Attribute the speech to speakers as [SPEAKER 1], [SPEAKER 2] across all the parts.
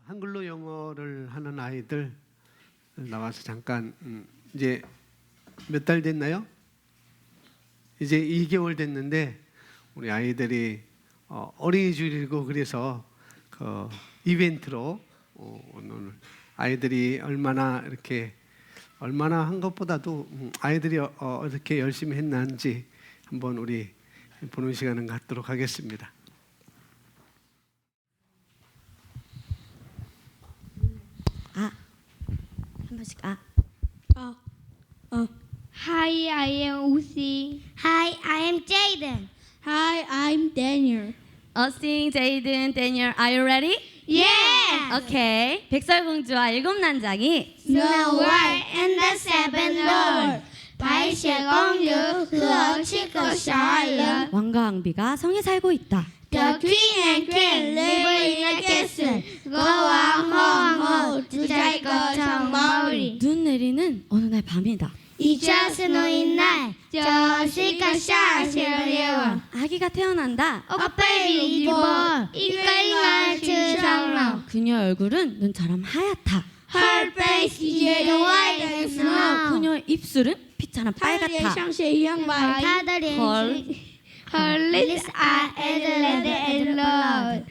[SPEAKER 1] 한글로 영어를 하는 아이들 나와서 잠깐 이제 몇 달 됐나요? 이제 2개월 됐는데 우리 아이들이 어린이주일이고 그래서 그 이벤트로 오늘 아이들이 얼마나 한 것보다도 아이들이 어떻게 열심히 했는지 한번 우리 보는 시간을 갖도록 하겠습니다.
[SPEAKER 2] 한 번씩
[SPEAKER 3] Hi, I am Uzi.
[SPEAKER 4] Hi, I am Jaden.
[SPEAKER 3] Hi, I'm Daniel.
[SPEAKER 2] Sing, Jaden, Daniel, are you ready?
[SPEAKER 4] Yeah.
[SPEAKER 2] Okay. 백설공주와 일곱 난장이
[SPEAKER 4] Snow White and the Seven Dwarfs. 白雪公主和七个小矮人。
[SPEAKER 2] 왕과 왕비가 성에 살고 있다.
[SPEAKER 4] The king and queen live in a castle.国王和王后住在一个城堡里。
[SPEAKER 2] 눈 내리는 어느 날 밤이다.
[SPEAKER 4] 一觉醒的一奈，就是一个下雪的夜晚。
[SPEAKER 2] 아기가 태어난다.
[SPEAKER 4] A baby born，一个婴儿出生了。
[SPEAKER 2] 그녀 얼굴은 눈처럼 하얗다.
[SPEAKER 4] Her face is white as snow。
[SPEAKER 2] 그녀의 입술은 빛처럼
[SPEAKER 3] 她的脸
[SPEAKER 2] 빨갛다.
[SPEAKER 3] 像雪一样白。
[SPEAKER 4] 她的脸
[SPEAKER 2] 헐.
[SPEAKER 4] Her lips are as red as blood。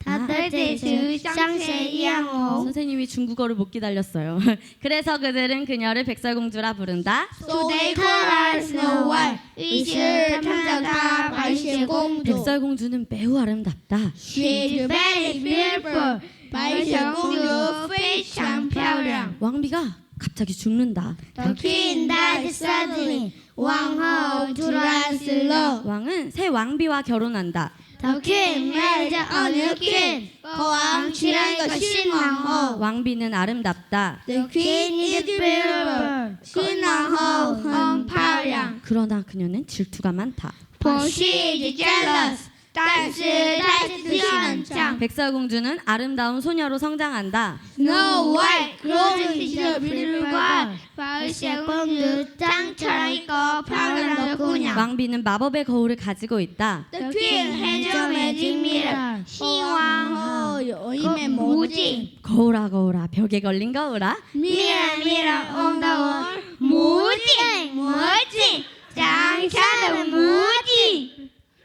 [SPEAKER 4] 她的嘴唇像血一样红。
[SPEAKER 2] 선생님이 중국어를 못 기다렸어요. 그래서 그들은 그녀를 백설공주라 부른다.
[SPEAKER 4] So they call her Snow White。于是他们叫她白雪公主。
[SPEAKER 2] 백설공주는 매우 아름답다.
[SPEAKER 4] She is very beautiful。白雪公主非常漂亮。
[SPEAKER 2] 왕비가 갑자기 죽는다.
[SPEAKER 4] The king died suddenly。王后突然死了。
[SPEAKER 2] 왕은 새 왕비와 결혼한다.
[SPEAKER 4] The king married a new king。国王娶了一个新王后。
[SPEAKER 2] 왕비는 아름답다.
[SPEAKER 4] The queen is beautiful。新王后很漂亮。
[SPEAKER 2] 그러나 그녀는 질투가 많다.
[SPEAKER 4] For she is jealous。但是她自信很强。
[SPEAKER 2] 백설공주는 아름다운 소녀로 성장한다.
[SPEAKER 4] Snow White grows into a beautiful girl。白雪公主长成了一个漂亮的姑娘。
[SPEAKER 2] 왕비는 마법의 거울을 가지고 있다.
[SPEAKER 4] The king has a magic mirror。新王后有一面魔镜。
[SPEAKER 2] 거울아 거울아 벽에 걸린 거울아.
[SPEAKER 4] Mirror mirror on the wall。魔镜魔镜长长的魔镜。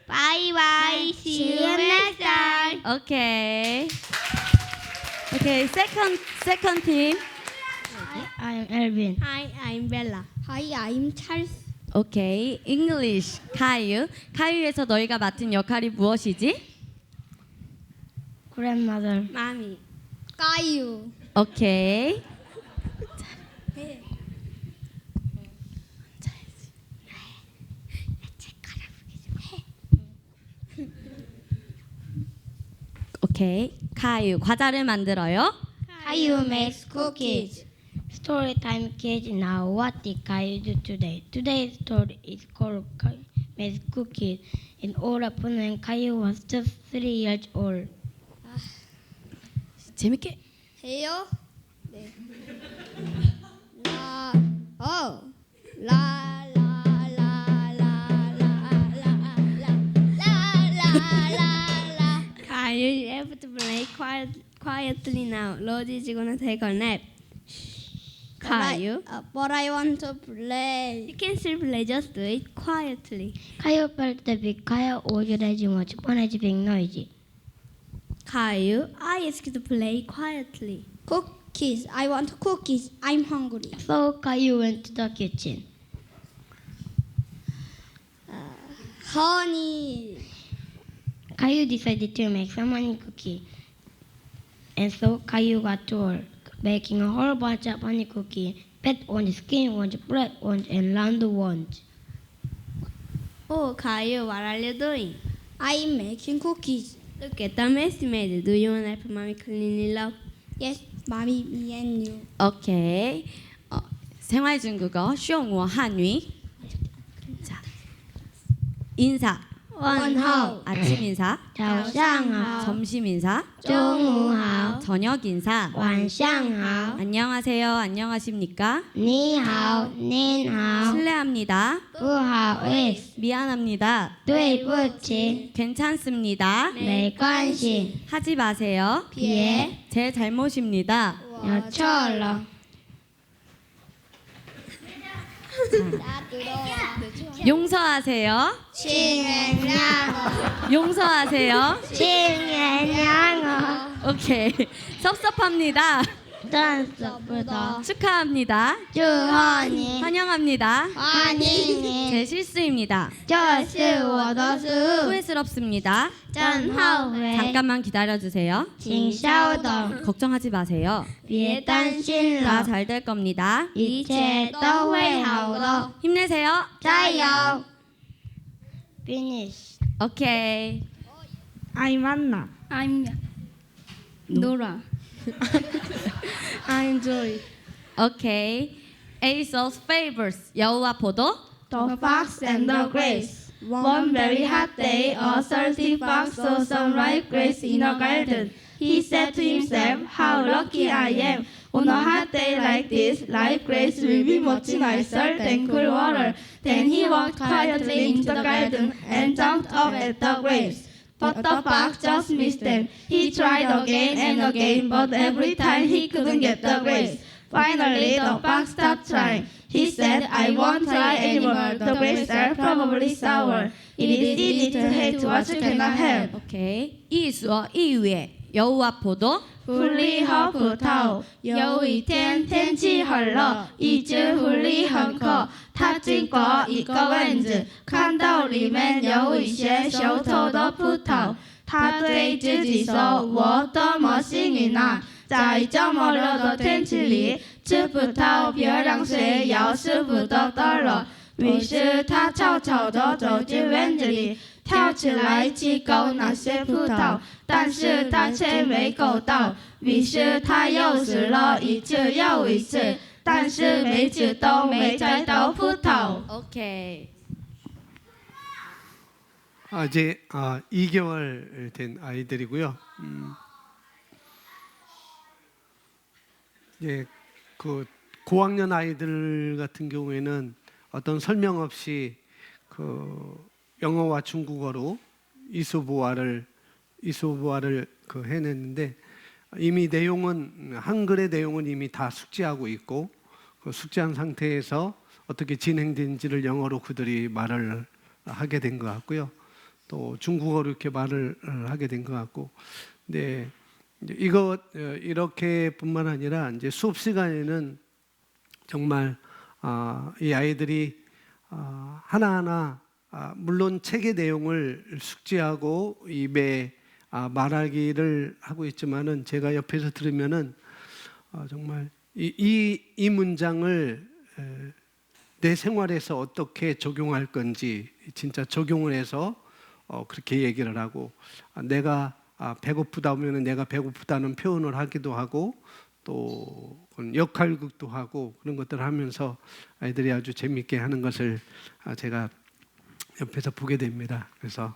[SPEAKER 4] Bye bye. See you next time.
[SPEAKER 2] 오케이. 오케이. second team.
[SPEAKER 4] I'm Elvin.
[SPEAKER 3] Hi, I'm Bella. Hi, I'm Charles.
[SPEAKER 2] 오케이. English. 카유. 카유에서 너희가 맡은 역할이 무엇이지?
[SPEAKER 4] Grandmother.
[SPEAKER 3] Mommy. Caillou.
[SPEAKER 2] 오케이. 오케이. 카유. 과자를 만들어요.
[SPEAKER 4] Caillou makes cookies. Story time kids. Now what did Caillou do today? Today's story is called Caillou makes cookies. In all upon when Caillou was just 3 years old.
[SPEAKER 2] 재밌게.
[SPEAKER 3] 해요? 네. 라, 라, 라, 라, 라, 라, 라, 라. Caillou, you have to play quietly now. Rose is gonna take a nap. Caillou,
[SPEAKER 5] But I want to play.
[SPEAKER 3] you can still play, just do it quietly.
[SPEAKER 4] Caillou felt the big Caillou was raging much fun as being noisy.
[SPEAKER 3] Caillou, I ask you to play quietly.
[SPEAKER 5] Cookies. I want cookies. I'm hungry.
[SPEAKER 4] So Caillou went to the kitchen.
[SPEAKER 5] Honey.
[SPEAKER 4] Caillou decided to make some honey cookie. And so Caillou got to work, baking a whole bunch of honey cookie. Pet ones, skinny ones, bright ones, and round ones.
[SPEAKER 3] Oh, Caillou, what are you doing?
[SPEAKER 5] I'm making cookies.
[SPEAKER 3] Look at the mess you made. Do you want to help mommy clean it up?
[SPEAKER 5] Yes, mommy, me and you.
[SPEAKER 2] 오케이. 생활 중국어 쉬용어 한위. 자. 인사.
[SPEAKER 3] 원호
[SPEAKER 2] 아침 인사,
[SPEAKER 4] 早上好，
[SPEAKER 2] 점심 인사,
[SPEAKER 4] 中午好，
[SPEAKER 2] 저녁 인사.
[SPEAKER 4] 晚上好，
[SPEAKER 2] 안녕하세요. 안녕하십니까?
[SPEAKER 4] 你好，您好，
[SPEAKER 2] 실례합니다.
[SPEAKER 4] 不好意思，
[SPEAKER 2] 미안합니다.
[SPEAKER 4] 对不起，
[SPEAKER 2] 괜찮습니다.
[SPEAKER 4] 没关系，
[SPEAKER 2] 하지 마세요.
[SPEAKER 4] 别，
[SPEAKER 2] 제 잘못입니다.
[SPEAKER 4] 我错了。
[SPEAKER 2] 용서하세요.
[SPEAKER 4] 请原谅我，
[SPEAKER 2] 용서하세요.
[SPEAKER 4] 请原谅我，
[SPEAKER 2] 오케이. 섭섭합니다.
[SPEAKER 4] 但舍不得，
[SPEAKER 2] 축하합니다.
[SPEAKER 4] 祝贺你，
[SPEAKER 2] 환영합니다.
[SPEAKER 4] 欢迎你，
[SPEAKER 2] 제 실수입니다.
[SPEAKER 4] 这是我的失误，
[SPEAKER 2] 후회스럽습니다.
[SPEAKER 4] 真后悔，
[SPEAKER 2] 잠깐만 기다려주세요.
[SPEAKER 4] 请稍等，
[SPEAKER 2] 걱정하지 마세요.
[SPEAKER 4] 别担心
[SPEAKER 2] 다
[SPEAKER 4] 了，
[SPEAKER 2] 잘 될 겁니다.
[SPEAKER 4] 一切都会好的，
[SPEAKER 2] 힘내세요.
[SPEAKER 4] 加油！Finish。
[SPEAKER 2] 오케이.
[SPEAKER 6] I'm Anna.
[SPEAKER 3] I'm Nora
[SPEAKER 6] I'm Joy.
[SPEAKER 2] 오케이. Asos favors. 여우와 포도.
[SPEAKER 6] The fox and the grapes. One very hot day, a thirsty fox saw some ripe grapes in a garden. He said to himself, "How lucky I am! On a hot day like this, ripe grapes will be much nicer than cool water." Then he walked quietly into the garden and jumped up at the grapes. But the fox just missed them. He tried again and again, but every time he couldn't get the grapes. Finally, the fox stopped trying. He said, "I won't try anymore. The grapes are probably sour. It is easy to hate what you cannot help."
[SPEAKER 2] 오케이. 一说一语. 여우와 포도.
[SPEAKER 6] 狐狸和葡萄，有一天天气很热，一只狐狸很渴，它经过一个院子，看到里面有一些熟透的葡萄，它对自己说：“我多么幸运啊！在这么热的天气里，吃葡萄比凉水要舒服得多了。”于是他悄悄地走进院子里，跳起来去勾那些葡萄，但是他却没勾到。于是他又试了一次又一次，但是每次都没摘到葡萄。
[SPEAKER 2] 오케이.
[SPEAKER 1] 이제 2개월 된 아이들이고요. 이제 그 고학년 아이들 같은 경우에는 어떤 설명 없이 그 영어와 중국어로 이수보아를 그 해냈는데 이미 내용은 한글의 내용은 이미 다 숙지하고 있고 그 숙지한 상태에서 어떻게 진행된지를 영어로 그들이 말을 하게 된 것 같고요. 또 중국어로 이렇게 말을 하게 된 것 같고, 근데 이거 이렇게뿐만 아니라 이제 수업 시간에는 정말 이 아이들이 하나하나 물론 책의 내용을 숙지하고 입에 말하기를 하고 있지만은 제가 옆에서 들으면은 정말 이 문장을 내 생활에서 어떻게 적용할 건지 진짜 적용을 해서 그렇게 얘기를 하고 내가 배고프다 하면은 내가 배고프다는 표현을 하기도 하고 또 역할극도 하고 그런 것들을 하면서 아이들이 아주 재미있게 하는 것을 제가 옆에서 보게 됩니다. 그래서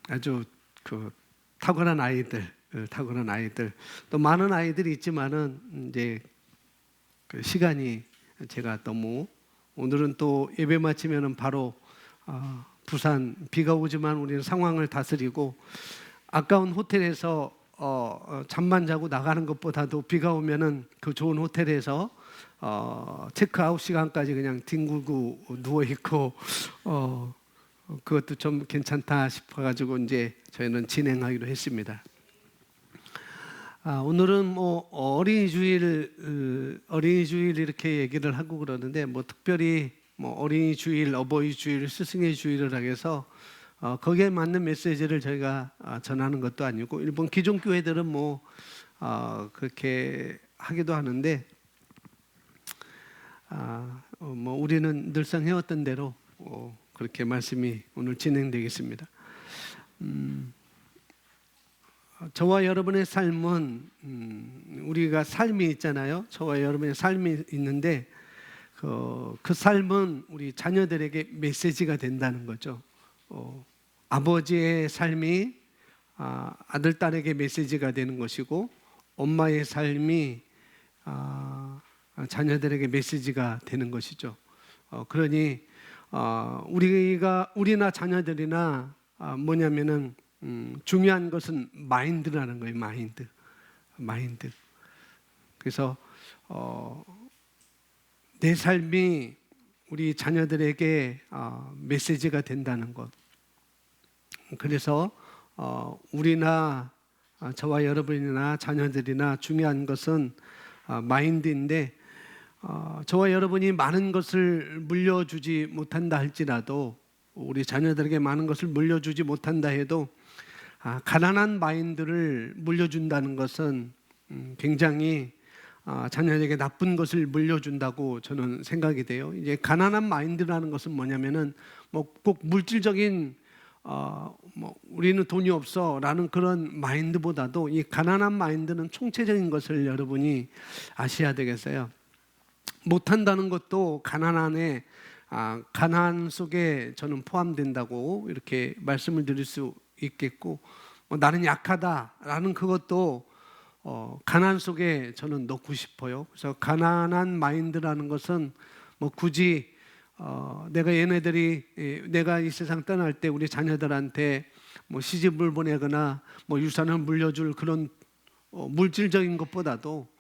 [SPEAKER 1] 아주 그 탁월한 아이들 또 많은 아이들이 있지만은 이제 그 시간이 제가 너무 오늘은 또 예배 마치면은 바로 부산 비가 오지만 우리는 상황을 다스리고 아까운 호텔에서 잠만 자고 나가는 것보다도 비가 오면은 그 좋은 호텔에서 체크아웃 시간까지 그냥 뒹굴고 누워 있고 그것도 좀 괜찮다 싶어가지고 이제 저희는 진행하기로 했습니다. 오늘은 뭐 어린이 주일 이렇게 얘기를 하고 그러는데 뭐 특별히 뭐 어린이 주일, 어버이 주일, 스승의 주일을 해서 거기에 맞는 메시지를 저희가 전하는 것도 아니고 일본 기존 교회들은 뭐 그렇게 하기도 하는데 뭐 우리는 늘상 해왔던 대로 그렇게 말씀이 오늘 진행되겠습니다. 저와 여러분의 삶은 우리가 삶이 있잖아요. 저와 여러분의 삶이 있는데 그 삶은 우리 자녀들에게 메시지가 된다는 거죠. 아버지의 삶이 아들, 딸에게 메시지가 되는 것이고, 엄마의 삶이 자녀들에게 메시지가 되는 것이죠. 그러니 우리나 자녀들이나 뭐냐면은 중요한 것은 마인드라는 거예요. 마인드. 그래서 내 삶이 우리 자녀들에게 메시지가 된다는 것. 그래서 우리나 저와 여러분이나 자녀들이나 중요한 것은 마인드인데, 저와 여러분이 많은 것을 물려주지 못한다 할지라도, 우리 자녀들에게 많은 것을 물려주지 못한다 해도 가난한 마인드를 물려준다는 것은 굉장히 자녀에게 나쁜 것을 물려준다고 저는 생각이 돼요. 이제 가난한 마인드라는 것은 뭐냐면은 꼭 물질적인 우리는 돈이 없어라는 그런 마인드보다도 이 가난한 마인드는 총체적인 것을 여러분이 아셔야 되겠어요. 못한다는 것도 가난 안에 가난 속에 저는 포함된다고 이렇게 말씀을 드릴 수 있겠고, 나는 약하다라는 그것도 가난 속에 저는 넣고 싶어요. 그래서 가난한 마인드라는 것은 굳이 내가 이 세상 떠날 때 우리 자녀들한테 시집을 보내거나 유산을 물려줄 그런 물질적인 것보다도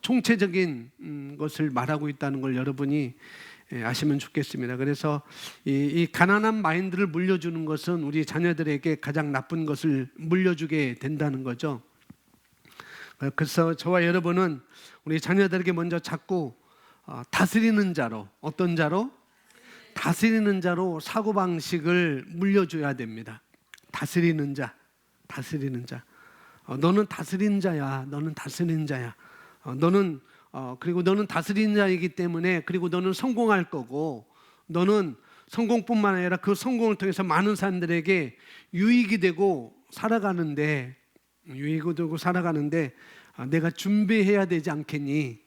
[SPEAKER 1] 총체적인 것을 말하고 있다는 걸 여러분이 아시면 좋겠습니다. 그래서 이 가난한 마인드를 물려주는 것은 우리 자녀들에게 가장 나쁜 것을 물려주게 된다는 거죠. 그래서 저와 여러분은 우리 자녀들에게 먼저 자꾸 다스리는 자로, 어떤 자로? 다스리는 자로 사고방식을 물려줘야 됩니다. 다스리는 자. 너는 다스리는 자야. 그리고 너는 다스리는 자이기 때문에, 그리고 너는 성공할 거고, 너는 성공뿐만 아니라 그 성공을 통해서 많은 사람들에게 유익이 되고 살아가는데 내가 준비해야 되지 않겠니?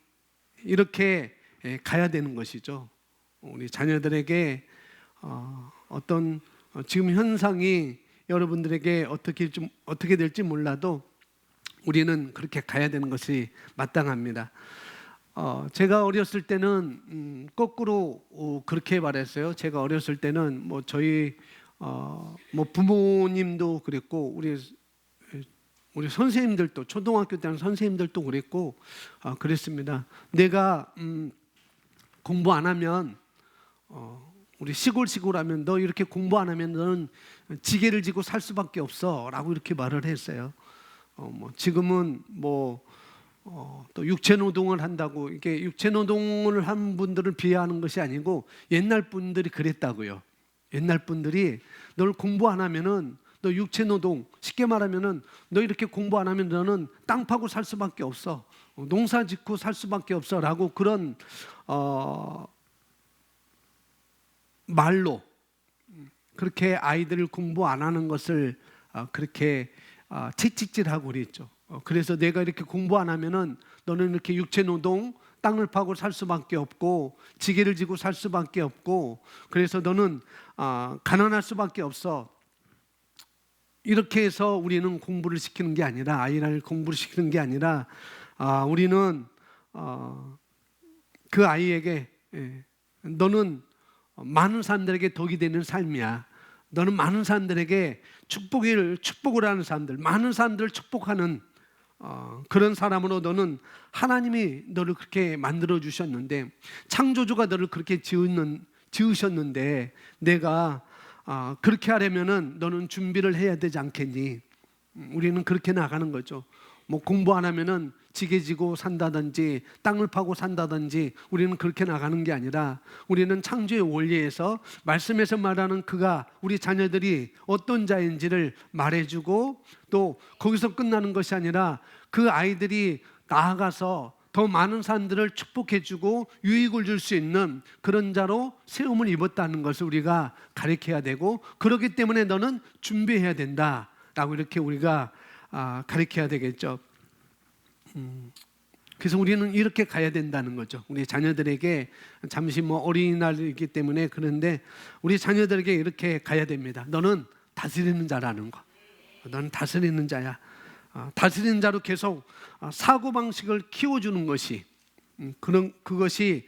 [SPEAKER 1] 이렇게 가야 되는 것이죠. 우리 자녀들에게 어떤 지금 현상이 여러분들에게 어떻게 될지 몰라도 우리는 그렇게 가야 되는 것이 마땅합니다. 제가 어렸을 때는 거꾸로 그렇게 말했어요. 제가 어렸을 때는 저희 부모님도 그랬고, 우리 선생님들도, 초등학교 때는 선생님들도 그랬고 그랬습니다. 내가 공부 안 하면, 우리 시골하면 너 이렇게 공부 안 하면 너는 지게를 지고 살 수밖에 없어라고 이렇게 말을 했어요. 지금은 또 육체노동을 한다고, 이게 육체노동을 한 분들을 비하하는 것이 아니고 옛날 분들이 그랬다고요. 옛날 분들이 널 공부 안 하면은 너 육체노동, 쉽게 말하면은 너 이렇게 공부 안 하면 너는 땅 파고 살 수밖에 없어, 농사 짓고 살 수밖에 없어라고 그런 말로 그렇게 아이들을 공부 안 하는 것을 그렇게 채찍질하고 그랬죠. 그래서 내가 이렇게 공부 안 하면은 너는 이렇게 육체노동, 땅을 파고 살 수밖에 없고 지게를 지고 살 수밖에 없고, 그래서 너는 가난할 수밖에 없어. 이렇게 해서 우리는 공부를 시키는 게 아니라, 아이를 공부를 시키는 게 아니라 우리는 그 아이에게 너는 많은 사람들에게 덕이 되는 삶이야. 너는 많은 사람들에게 축복을 하는 사람들, 많은 사람들을 축복하는 그런 사람으로 너는 하나님이 너를 그렇게 만들어 주셨는데, 창조주가 너를 그렇게 지으셨는데 내가 그렇게 하려면은 너는 준비를 해야 되지 않겠니? 우리는 그렇게 나가는 거죠. 공부 안 하면은 지게 지고 산다든지 땅을 파고 산다든지 우리는 그렇게 나가는 게 아니라, 우리는 창조의 원리에서 말씀에서 말하는 그가, 우리 자녀들이 어떤 자인지를 말해주고, 또 거기서 끝나는 것이 아니라 그 아이들이 나아가서 더 많은 사람들을 축복해주고 유익을 줄 수 있는 그런 자로 세움을 입었다는 것을 우리가 가르쳐야 되고, 그렇기 때문에 너는 준비해야 된다라고 이렇게 우리가 가르쳐야 되겠죠. 그래서 우리는 이렇게 가야 된다는 거죠. 우리 자녀들에게 잠시 뭐 어린이날이기 때문에 그런데 우리 자녀들에게 이렇게 가야 됩니다. 너는 다스리는 자라는 거. 너는 다스리는 자야. 다스리는 자로 계속 사고 방식을 키워주는 것이 그것이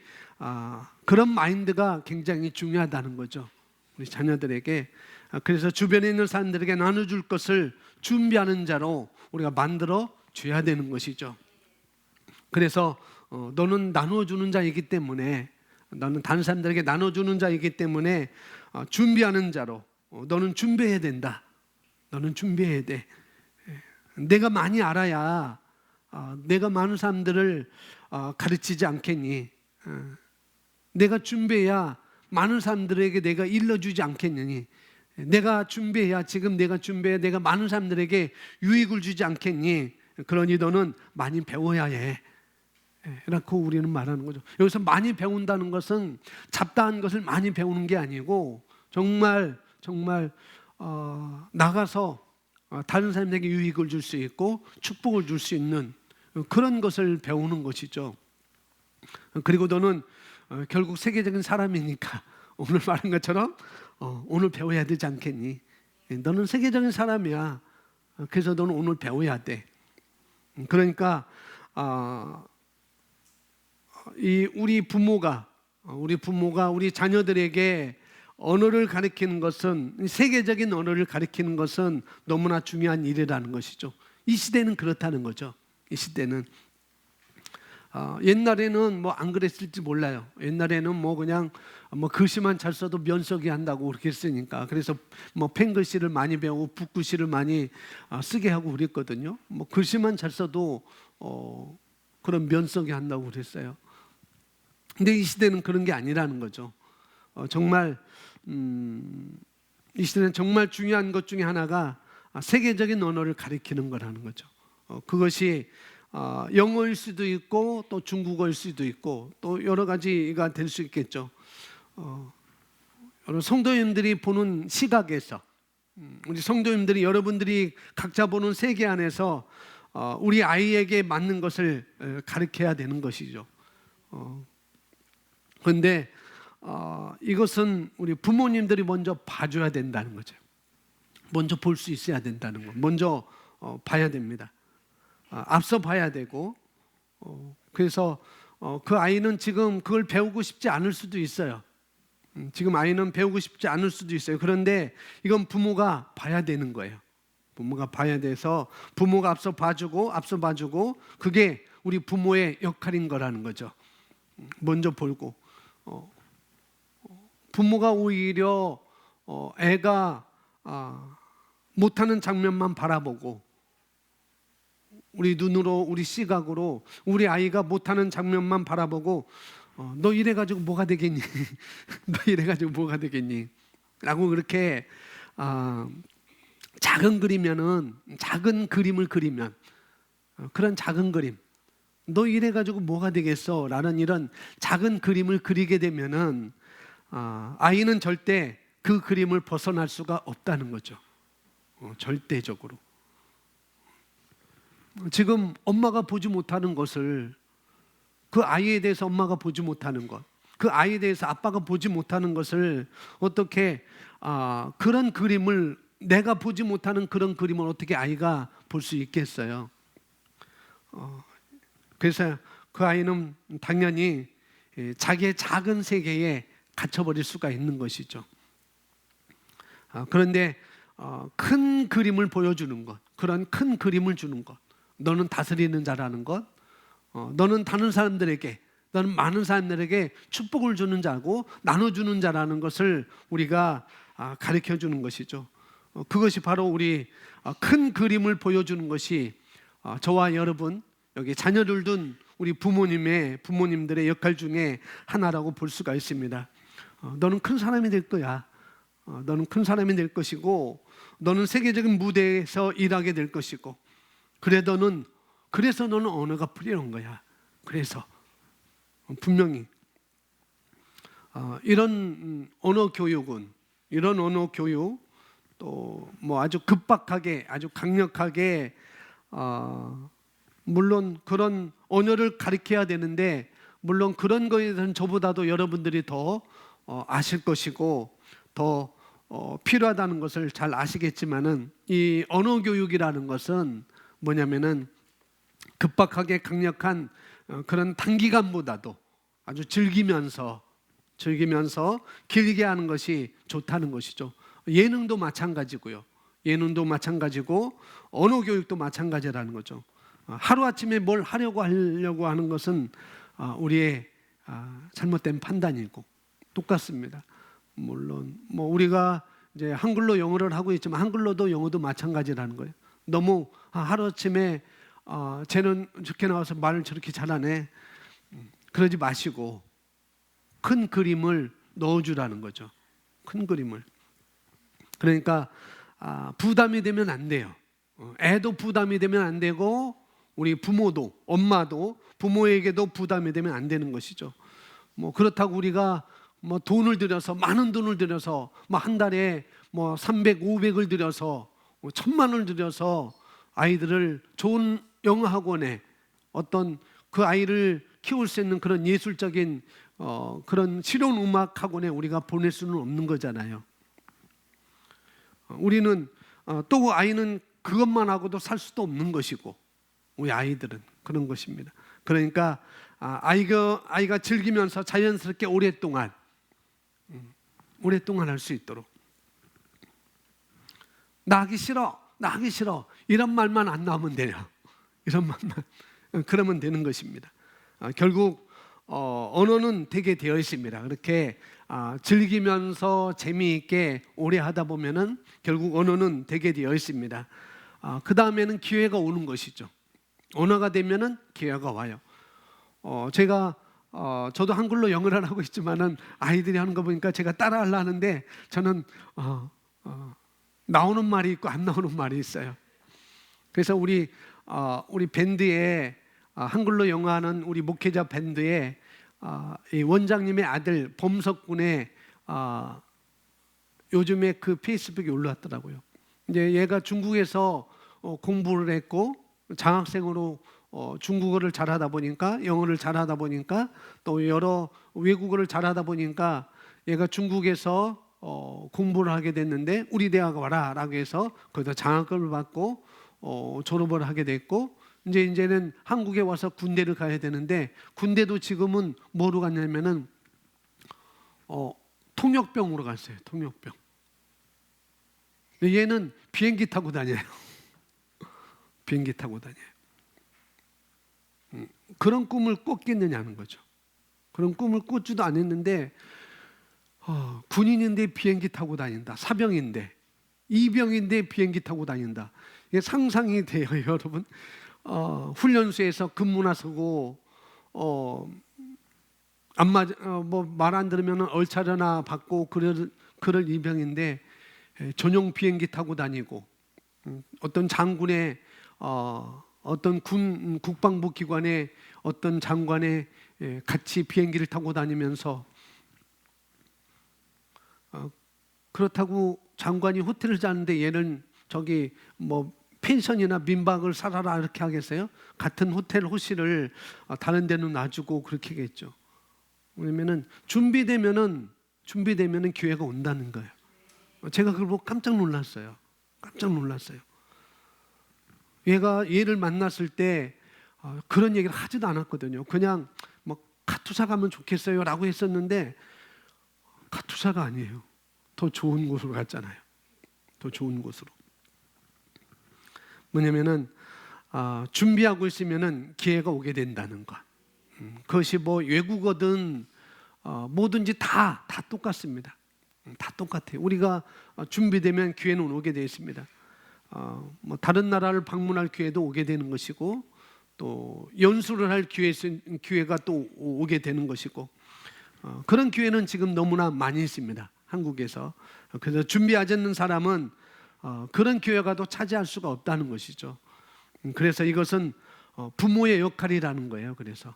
[SPEAKER 1] 그런 마인드가 굉장히 중요하다는 거죠. 우리 자녀들에게. 그래서 주변에 있는 사람들에게 나눠줄 것을 준비하는 자로 우리가 만들어 줘야 되는 것이죠. 그래서 너는 나눠주는 자이기 때문에, 너는 다른 사람들에게 나눠주는 자이기 때문에 준비하는 자로 너는 준비해야 된다. 너는 준비해야 돼. 내가 많이 알아야 내가 많은 사람들을 가르치지 않겠니? 내가 준비해야 많은 사람들에게 내가 일러주지 않겠느니? 내가 준비해야, 지금 내가 준비해야 내가 많은 사람들에게 유익을 주지 않겠니? 그러니 너는 많이 배워야 해. 라고 우리는 말하는 거죠. 여기서 많이 배운다는 것은 잡다한 것을 많이 배우는 게 아니고 정말 나가서 다른 사람에게 유익을 줄 수 있고 축복을 줄 수 있는 그런 것을 배우는 것이죠. 그리고 너는 결국 세계적인 사람이니까 오늘 말한 것처럼 오늘 배워야 되지 않겠니? 너는 세계적인 사람이야. 그래서 너는 오늘 배워야 돼. 그러니까 우리 부모가 우리 자녀들에게 언어를 가르치는 것은, 세계적인 언어를 가르치는 것은 너무나 중요한 일이라는 것이죠. 이 시대는 그렇다는 거죠. 이 시대는 옛날에는 뭐 안 그랬을지 몰라요. 옛날에는 뭐 그냥 뭐 글씨만 잘 써도 면석이 한다고 그렇게 했으니까, 그래서 뭐 펜글씨를 많이 배우고 붓글씨를 많이 쓰게 하고 그랬거든요. 뭐 글씨만 잘 써도 그런 면석이 한다고 그랬어요. 근데 이 시대는 그런 게 아니라는 거죠. 정말 이 시대는 정말 중요한 것 중에 하나가 세계적인 언어를 가리키는 거라는 거죠. 그것이 영어일 수도 있고 또 중국어일 수도 있고 또 여러 가지가 될 수 있겠죠. 여러분 성도님들이 보는 시각에서, 우리 성도님들이, 여러분들이 각자 보는 세계 안에서 우리 아이에게 맞는 것을 가르쳐야 되는 것이죠. 그런데 이것은 우리 부모님들이 먼저 봐줘야 된다는 거죠. 먼저 볼 수 있어야 된다는 거. 먼저 봐야 됩니다. 앞서 봐야 되고, 그래서 그 아이는 지금 그걸 배우고 싶지 않을 수도 있어요. 지금 아이는 배우고 싶지 않을 수도 있어요. 그런데 이건 부모가 봐야 되는 거예요. 부모가 봐야 돼서 부모가 앞서 봐주고 그게 우리 부모의 역할인 거라는 거죠. 먼저 보고 부모가 오히려 애가 못하는 장면만 바라보고 우리 눈으로, 우리 시각으로 우리 아이가 못하는 장면만 바라보고 너 이래가지고 뭐가 되겠니? 너 이래가지고 뭐가 되겠니? 라고 그렇게 작은 그림을 그리면, 그런 작은 그림, 너 이래가지고 뭐가 되겠어? 라는 이런 작은 그림을 그리게 되면은 아이는 절대 그 그림을 벗어날 수가 없다는 거죠. 절대적으로. 지금 엄마가 보지 못하는 것을, 그 아이에 대해서 엄마가 보지 못하는 것, 그 아이에 대해서 아빠가 보지 못하는 것을 어떻게 그런 그림을, 내가 보지 못하는 그런 그림을 어떻게 아이가 볼 수 있겠어요? 그래서 그 아이는 당연히 자기의 작은 세계에 갇혀버릴 수가 있는 것이죠. 그런데 큰 그림을 보여주는 것, 그런 큰 그림을 주는 것, 너는 다스리는 자라는 것, 너는 다른 사람들에게, 너는 많은 사람들에게 축복을 주는 자고 나눠주는 자라는 것을 우리가 가르쳐주는 것이죠. 그것이 바로 우리 큰 그림을 보여주는 것이 저와 여러분, 여기 자녀를 둔 우리 부모님들의 역할 중에 하나라고 볼 수가 있습니다. 너는 큰 사람이 될 거야. 너는 큰 사람이 될 것이고, 너는 세계적인 무대에서 일하게 될 것이고, 그래서 너는 언어가 필요한 거야. 그래서 분명히 이런 언어 교육은, 이런 언어 교육, 또 뭐 아주 급박하게, 아주 강력하게, 물론 그런 언어를 가르쳐야 되는데 물론 그런 거에 대해서는 저보다도 여러분들이 더 아실 것이고 더 필요하다는 것을 잘 아시겠지만은 이 언어 교육이라는 것은 뭐냐면은 급박하게 강력한 그런 단기간보다도 아주 즐기면서 길게 하는 것이 좋다는 것이죠. 예능도 마찬가지고요. 예능도 마찬가지고 언어 교육도 마찬가지라는 거죠. 하루아침에 뭘 하려고 하는 것은 우리의 잘못된 판단이고 똑같습니다. 물론 뭐 우리가 이제 한글로 영어를 하고 있지만 한글로도 영어도 마찬가지라는 거예요. 너무 하루아침에 쟤는 저렇게 나와서 말을 저렇게 잘하네, 그러지 마시고 큰 그림을 넣어주라는 거죠. 큰 그림을. 그러니까 부담이 되면 안 돼요. 애도 부담이 되면 안 되고 우리 부모도, 엄마도, 부모에게도 부담이 되면 안 되는 것이죠. 뭐 그렇다고 우리가 뭐 돈을 들여서, 많은 돈을 들여서 뭐 한 달에 뭐 300, 500을 들여서 1000만원을 들여서 아이들을 좋은 영어 학원에, 어떤 그 아이를 키울 수 있는 그런 예술적인 그런 실용 음악 학원에 우리가 보낼 수는 없는 거잖아요. 우리는 또 아이는 그것만 하고도 살 수도 없는 것이고, 우리 아이들은 그런 것입니다. 그러니까 아이가 즐기면서 자연스럽게 오랫동안 할 수 있도록, 나 하기 싫어 이런 말만 안 나오면 돼요. 이런 말만 그러면 되는 것입니다. 결국 언어는 되게 되어 있습니다. 그렇게 즐기면서 재미있게 오래 하다 보면은 결국 언어는 되게 되어 있습니다. 그 다음에는 기회가 오는 것이죠. 언어가 되면은 기회가 와요. 저도 한글로 영어를 하고 있지만은 아이들이 하는 거 보니까 제가 따라하려 하는데 저는 나오는 말이 있고 안 나오는 말이 있어요. 그래서 우리 밴드에 한글로 영어하는 우리 목회자 밴드에 이 원장님의 아들 범석 군의 요즘에 그 페이스북에 올라왔더라고요. 이제 얘가 중국에서 공부를 했고 장학생으로 중국어를 잘하다 보니까, 영어를 잘하다 보니까, 또 여러 외국어를 잘하다 보니까 얘가 중국에서 공부를 하게 됐는데 우리 대학 와라라고 해서 거기서 장학금을 받고 졸업을 하게 됐고, 이제는 한국에 와서 군대를 가야 되는데 군대도 지금은 뭐로 갔냐면은 통역병으로 갔어요. 통역병. 얘는 비행기 타고 다녀요. 비행기 타고 다녀요. 그런 꿈을 꿨겠느냐는 거죠. 그런 꿈을 꿨지도 않았는데 군인인데 비행기 타고 다닌다. 사병인데, 이병인데 비행기 타고 다닌다. 이게 상상이 돼요, 여러분. 훈련소에서 근무 나서고 말 안 들으면 얼차려나 받고 그럴 이병인데 전용 비행기 타고 다니고, 어떤 장군의 어떤 국방부 기관의 어떤 장관의 같이 비행기를 타고 다니면서, 그렇다고 장관이 호텔을 자는데 얘는 저기 뭐 펜션이나 민박을 살아라 이렇게 하겠어요? 같은 호텔 호실을 다른 데는 놔주고 그렇게 하겠죠. 왜냐면은 준비되면은 기회가 온다는 거예요. 제가 그걸 보고 깜짝 놀랐어요. 얘를 만났을 때 그런 얘기를 하지도 않았거든요. 그냥 뭐 카투사 가면 좋겠어요라고 했었는데 카투사가 아니에요. 더 좋은 곳으로 갔잖아요. 더 좋은 곳으로. 뭐냐면은 준비하고 있으면은 기회가 오게 된다는 것. 그것이 뭐 외국어든 뭐든지 다 똑같습니다. 다 똑같아요. 우리가 준비되면 기회는 오게 되어 있습니다. 뭐 다른 나라를 방문할 기회도 오게 되는 것이고, 또 연수를 할 기회가 또 오게 되는 것이고, 그런 기회는 지금 너무나 많이 있습니다. 한국에서. 그래서 준비하지 않는 사람은 그런 기회가 또 차지할 수가 없다는 것이죠. 그래서 이것은 부모의 역할이라는 거예요. 그래서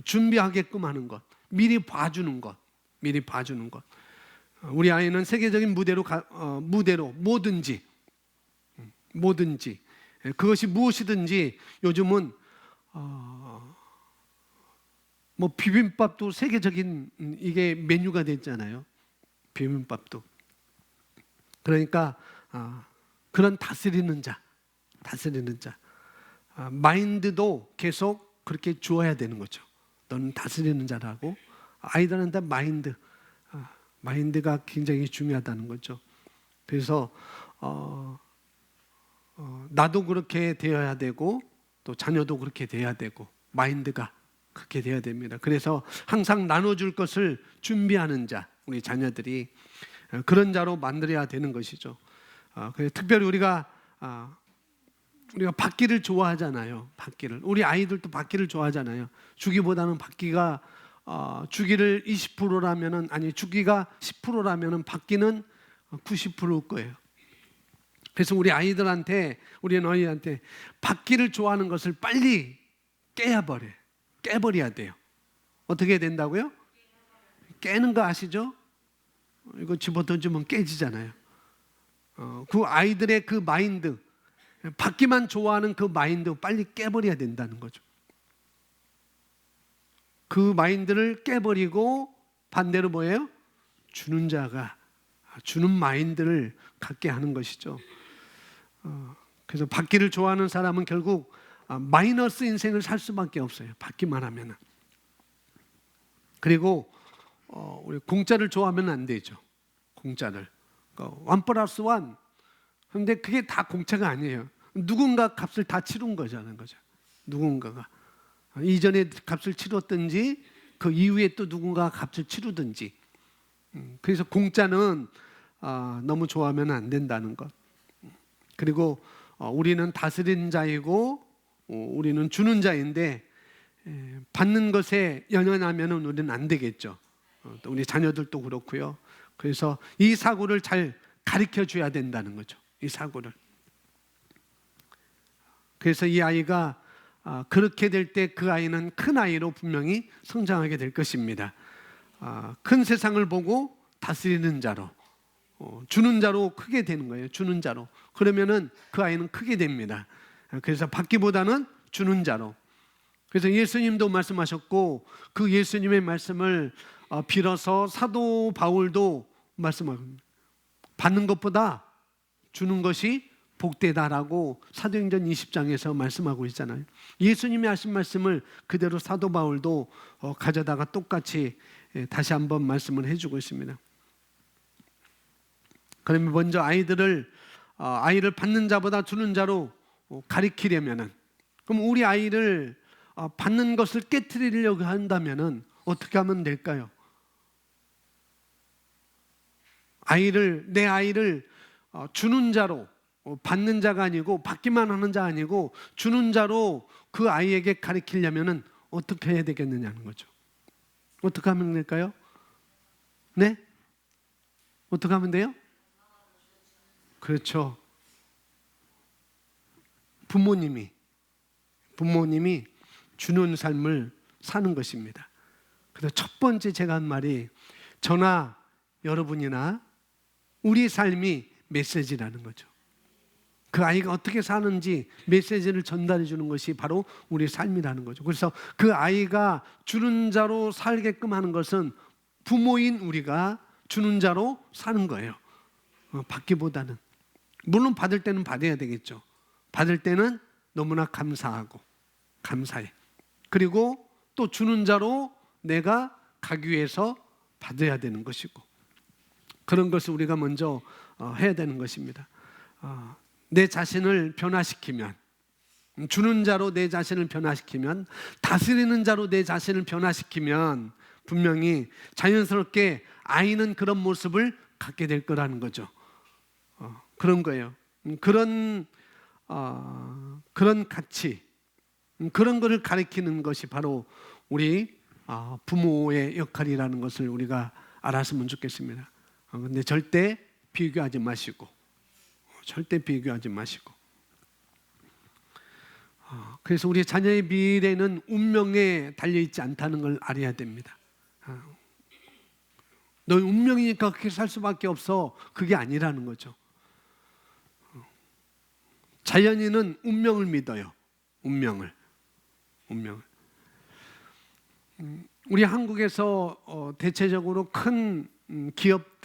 [SPEAKER 1] 준비하게끔 하는 것, 미리 봐주는 것. 우리 아이는 세계적인 무대로 뭐든지 그것이 무엇이든지 요즘은 뭐 비빔밥도 세계적인 이게 메뉴가 됐잖아요. 비빔밥도. 그러니까 그런 다스리는 자, 마인드도 계속 그렇게 주어야 되는 거죠. 너는 다스리는 자라고. 아이들한테 마인드가 굉장히 중요하다는 거죠. 그래서 나도 그렇게 되어야 되고 또 자녀도 그렇게 돼야 되고 마인드가 그렇게 돼야 됩니다. 그래서 항상 나눠줄 것을 준비하는 자, 우리 자녀들이 그런 자로 만들어야 되는 것이죠. 그래서 특별히 우리가 받기를 좋아하잖아요. 받기를. 우리 아이들도 받기를 좋아하잖아요. 주기보다는 받기가 주기를 20%라면은 아니 주기가 10%라면은 받기는 90%일 거예요. 그래서 우리 아이들한테 우리 너희한테 받기를 좋아하는 것을 빨리 깨버려야 돼요. 어떻게 된다고요? 깨는 거 아시죠? 이거 집어 던지면 깨지잖아요. 그 아이들의 그 마인드, 받기만 좋아하는 그 마인드 빨리 깨버려야 된다는 거죠. 그 마인드를 깨버리고 반대로 뭐예요? 주는 자가 주는 마인드를 갖게 하는 것이죠. 그래서 받기를 좋아하는 사람은 결국 마이너스 인생을 살 수밖에 없어요. 받기만 하면은. 그리고 우리 공짜를 좋아하면 안 되죠. 공짜를. 1+1. 그런데 그게 다 공짜가 아니에요. 누군가 값을 다 치른 거잖아요. 누군가가. 이전에 값을 치렀든지 그 이후에 또 누군가가 값을 치르든지. 그래서 공짜는 너무 좋아하면 안 된다는 것. 그리고 우리는 다스리는 자이고 우리는 주는 자인데 받는 것에 연연하면 우리는 안 되겠죠. 또 우리 자녀들도 그렇고요. 그래서 이 사고를 잘 가르쳐 줘야 된다는 거죠. 이 사고를. 그래서 이 아이가 그렇게 될 때 그 아이는 큰 아이로 분명히 성장하게 될 것입니다. 큰 세상을 보고 다스리는 자로, 주는 자로 크게 되는 거예요. 주는 자로. 그러면은 그 아이는 크게 됩니다. 그래서 받기보다는 주는 자로. 그래서 예수님도 말씀하셨고 그 예수님의 말씀을 빌어서 사도 바울도 말씀합니다. 받는 것보다 주는 것이 복되다라고 사도행전 20장에서 말씀하고 있잖아요. 예수님이 하신 말씀을 그대로 사도 바울도 가져다가 똑같이 다시 한번 말씀을 해주고 있습니다. 그러면 먼저 아이를 받는 자보다 주는 자로 가리키려면은, 그럼 우리 아이를 받는 것을 깨트리려고 한다면은 어떻게 하면 될까요? 내 아이를 주는 자로, 받는 자가 아니고 받기만 하는 자 아니고 주는 자로 그 아이에게 가르치려면은 어떻게 해야 되겠느냐는 거죠. 어떻게 하면 될까요? 네? 어떻게 하면 돼요? 그렇죠. 부모님이 주는 삶을 사는 것입니다. 그래서 첫 번째 제가 한 말이 저나 여러분이나 우리 삶이 메시지라는 거죠. 그 아이가 어떻게 사는지 메시지를 전달해 주는 것이 바로 우리 삶이라는 거죠. 그래서 그 아이가 주는 자로 살게끔 하는 것은 부모인 우리가 주는 자로 사는 거예요. 받기보다는. 물론 받을 때는 받아야 되겠죠. 받을 때는 너무나 감사해. 그리고 또 주는 자로 내가 가기 위해서 받아야 되는 것이고, 그런 것을 우리가 먼저 해야 되는 것입니다. 내 자신을 변화시키면, 주는 자로 내 자신을 변화시키면, 다스리는 자로 내 자신을 변화시키면 분명히 자연스럽게 아이는 그런 모습을 갖게 될 거라는 거죠. 그런 거예요. 그런 가치, 그런 것을 가리키는 것이 바로 우리 부모의 역할이라는 것을 우리가 알았으면 좋겠습니다. 그런데 절대 비교하지 마시고, 그래서 우리 자녀의 미래는 운명에 달려있지 않다는 걸 알아야 됩니다. 너 운명이니까 그렇게 살 수밖에 없어, 그게 아니라는 거죠. 자연인은 운명을 믿어요. 운명을. 우리 한국에서 대체적으로 큰 기업들이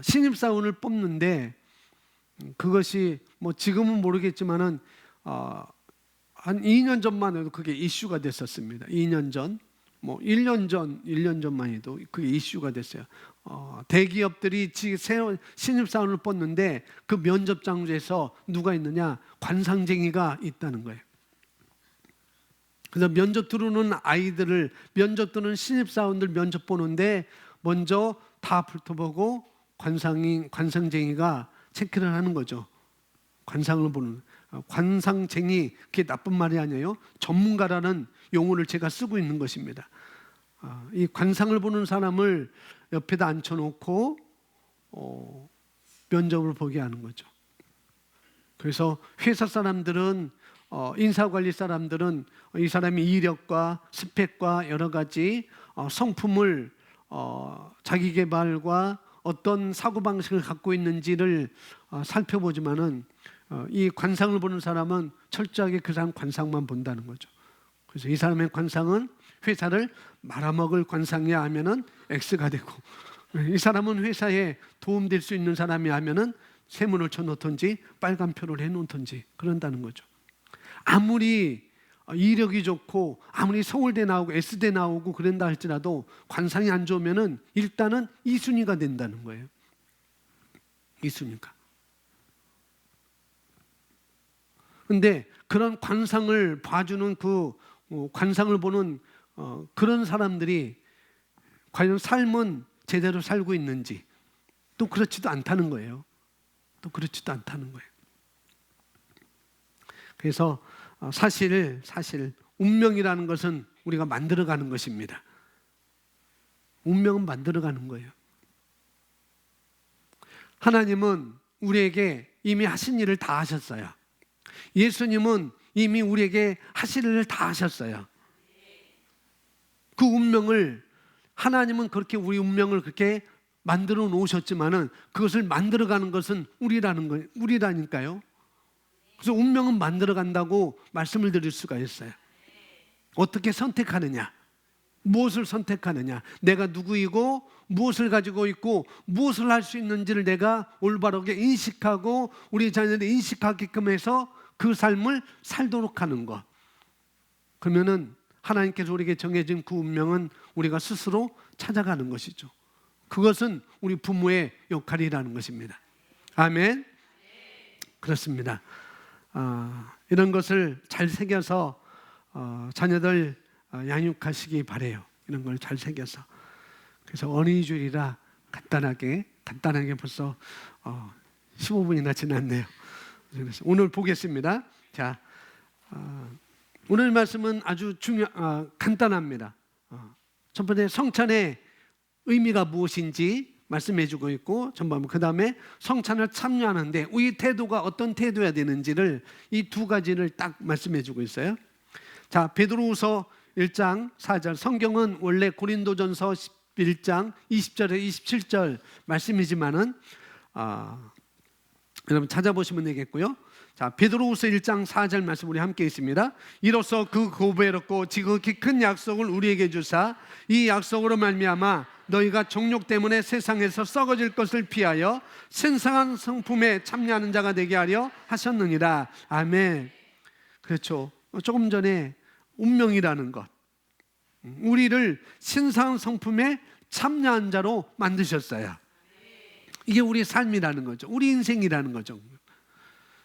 [SPEAKER 1] 신입사원을 뽑는데 그것이 뭐 지금은 모르겠지만은 한 2년 전만 해도 그게 이슈가 됐었습니다. 2년 전, 뭐 1년 전만 해도 그게 이슈가 됐어요. 대기업들이 새로운 신입사원을 뽑는데 그 면접장소에서 누가 있느냐? 관상쟁이가 있다는 거예요. 그래서 면접 들어오는 면접 들어오는 신입사원들 면접 보는데 먼저 다 훑어보고 관상쟁이가 체크를 하는 거죠. 관상을 보는. 관상쟁이, 그게 나쁜 말이 아니에요. 전문가라는 용어를 제가 쓰고 있는 것입니다. 이 관상을 보는 사람을 옆에다 앉혀놓고 면접을 보게 하는 거죠. 그래서 회사 사람들은 인사관리 사람들은 이 사람의 이력과 스펙과 여러 가지 성품을 자기 개발과 어떤 사고방식을 갖고 있는지를 살펴보지만은 이 관상을 보는 사람은 철저하게 그 사람 관상만 본다는 거죠. 그래서 이 사람의 관상은 회사를 말아먹을 관상이야 하면은 X가 되고, 이 사람은 회사에 도움될 수 있는 사람이 하면은 세문을 쳐놓던지 빨간표를 해놓던지 그런다는 거죠. 아무리 이력이 좋고 아무리 서울대 나오고 S대 나오고 그런다 할지라도 관상이 안 좋으면은 일단은 이순위가 된다는 거예요. 이순위가. 근데 그런 관상을 봐주는 관상을 보는 그런 사람들이 과연 삶은 제대로 살고 있는지 또 그렇지도 않다는 거예요. 또 그렇지도 않다는 거예요. 그래서 사실 운명이라는 것은 우리가 만들어가는 것입니다. 운명은 만들어가는 거예요. 하나님은 우리에게 이미 하신 일을 다 하셨어요. 예수님은 이미 우리에게 하실 일을 다 하셨어요. 그 운명을 하나님은 그렇게 우리 운명을 그렇게 만들어 놓으셨지만은 그것을 만들어가는 것은 우리라니까요. 그래서 운명은 만들어간다고 말씀을 드릴 수가 있어요. 어떻게 선택하느냐, 무엇을 선택하느냐, 내가 누구이고 무엇을 가지고 있고 무엇을 할 수 있는지를 내가 올바르게 인식하고 우리 자녀들이 인식하게끔 해서 그 삶을 살도록 하는 것. 그러면은 하나님께서 우리에게 정해진 그 운명은 우리가 스스로 찾아가는 것이죠. 그것은 우리 부모의 역할이라는 것입니다. 아멘. 그렇습니다. 이런 것을 잘 새겨서 자녀들 양육하시기 바래요. 이런 걸 잘 새겨서. 그래서 어린이주일이라 간단하게 벌써 15분이나 지났네요. 그래서 오늘 보겠습니다. 자, 오늘 말씀은 아주 간단합니다. 첫 번째 성찬의 의미가 무엇인지 말씀해주고 있고, 그 다음에 성찬을 참여하는데 우리 태도가 어떤 태도여야 되는지를 이 두 가지를 딱 말씀해주고 있어요. 자, 베드로후서 1장 4절. 성경은 원래 고린도전서 11장 20절에 27절 말씀이지만은 여러분 찾아보시면 되겠고요. 자, 베드로후서 1장 4절 말씀 우리 함께 있습니다. 이로써 그 고배롭고 지극히 큰 약속을 우리에게 주사 이 약속으로 말미암아 너희가 정욕 때문에 세상에서 썩어질 것을 피하여 신성한 성품에 참여하는 자가 되게 하려 하셨느니라. 아멘. 그렇죠. 조금 전에 운명이라는 것, 우리를 신성한 성품에 참여한 자로 만드셨어요. 이게 우리 삶이라는 거죠. 우리 인생이라는 거죠.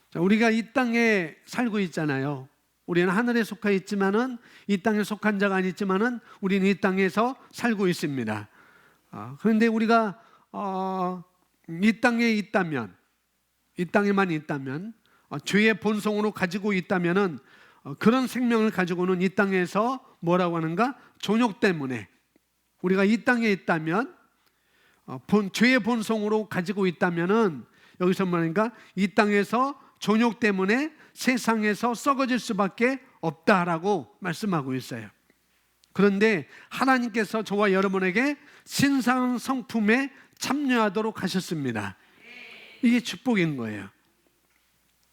[SPEAKER 1] 자, 우리가 이 땅에 살고 있잖아요. 우리는 하늘에 속해 있지만은 이 땅에 속한 자가 아니지만은 우리는 이 땅에서 살고 있습니다. 그런데 우리가 이 땅에 있다면, 이 땅에만 있다면, 죄의 본성으로 가지고 있다면은 그런 생명을 가지고는 이 땅에서 뭐라고 하는가? 존욕 때문에 우리가 이 땅에 있다면 죄의 본성으로 가지고 있다면은 여기서 말인가? 이 땅에서 존욕 때문에 세상에서 썩어질 수밖에 없다라고 말씀하고 있어요. 그런데 하나님께서 저와 여러분에게 신성한 성품에 참여하도록 하셨습니다. 이게 축복인 거예요.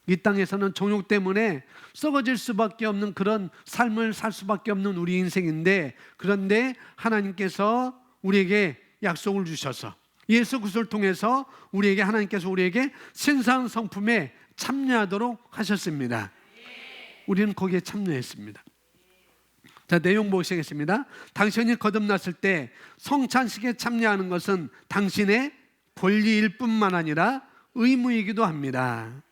[SPEAKER 1] 이 땅에서는 정욕 때문에 썩어질 수밖에 없는 그런 삶을 살 수밖에 없는 우리 인생인데, 그런데 하나님께서 우리에게 약속을 주셔서 예수 그리스도를 통해서 하나님께서 우리에게 신성 성품에 참여하도록 하셨습니다. 우리는 거기에 참여했습니다. 자, 내용 보시겠습니다. 당신이 거듭났을 때 성찬식에 참여하는 것은 당신의 권리일 뿐만 아니라 의무이기도 합니다.